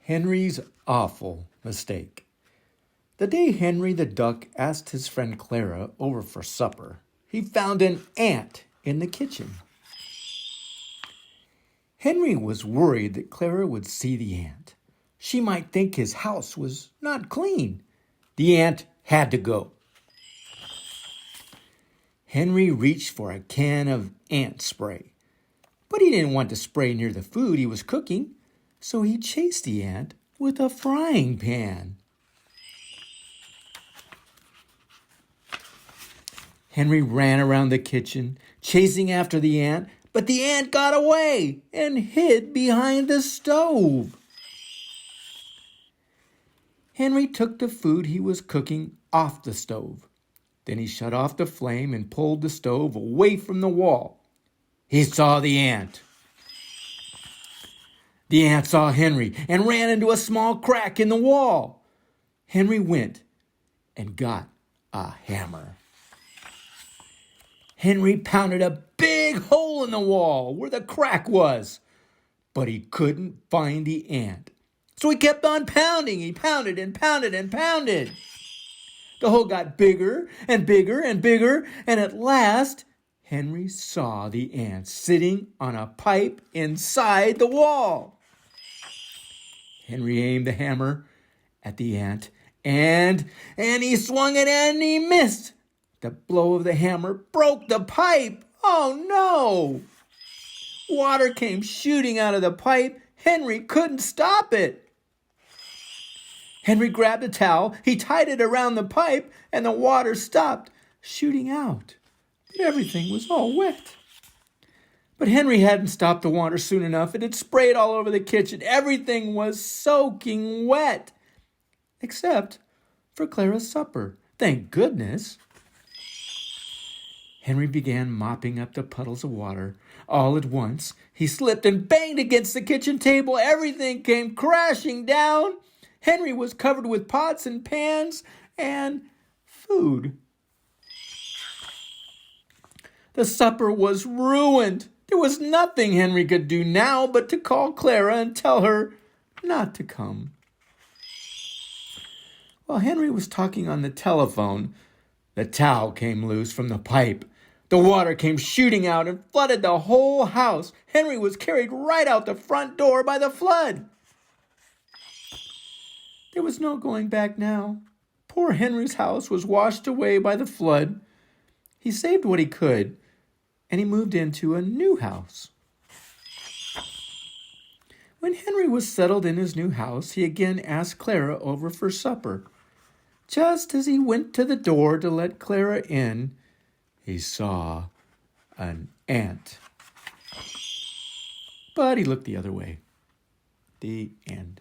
Henry's awful mistake. The day Henry the Duck asked his friend Clara over for supper, he found an ant in the kitchen. Henry was worried that Clara would see the ant. She might think his house was not clean. The ant had to go. Henry reached for a can of ant spray, but he didn't want to spray near the food he was cooking, so he chased the ant with a frying pan. Henry ran around the kitchen, chasing after the ant, but the ant got away and hid behind the stove. Henry took the food he was cooking off the stove. Then he shut off the flame and pulled the stove away from the wall. He saw the ant. The ant saw Henry and ran into a small crack in the wall. Henry went and got a hammer. Henry pounded a big hole in the wall where the crack was, but he couldn't find the ant. So he kept on pounding. He pounded and pounded and pounded. The hole got bigger and bigger and bigger, and at last, Henry saw the ant sitting on a pipe inside the wall. Henry aimed the hammer at the ant, and he swung it and he missed. The blow of the hammer broke the pipe. Oh no! Water came shooting out of the pipe. Henry couldn't stop it. Henry grabbed a towel, he tied it around the pipe, and the water stopped shooting out. But everything was all wet. But Henry hadn't stopped the water soon enough. It had sprayed all over the kitchen. Everything was soaking wet, except for Clara's supper. Thank goodness. Henry began mopping up the puddles of water. All at once, he slipped and banged against the kitchen table. Everything came crashing down. Henry was covered with pots and pans and food. The supper was ruined. There was nothing Henry could do now but to call Clara and tell her not to come. While Henry was talking on the telephone, the towel came loose from the pipe. The water came shooting out and flooded the whole house. Henry was carried right out the front door by the flood. There was no going back now. Poor Henry's house was washed away by the flood. He saved what he could, and he moved into a new house. When Henry was settled in his new house, he again asked Clara over for supper. Just as he went to the door to let Clara in, he saw an ant. But he looked the other way. The end.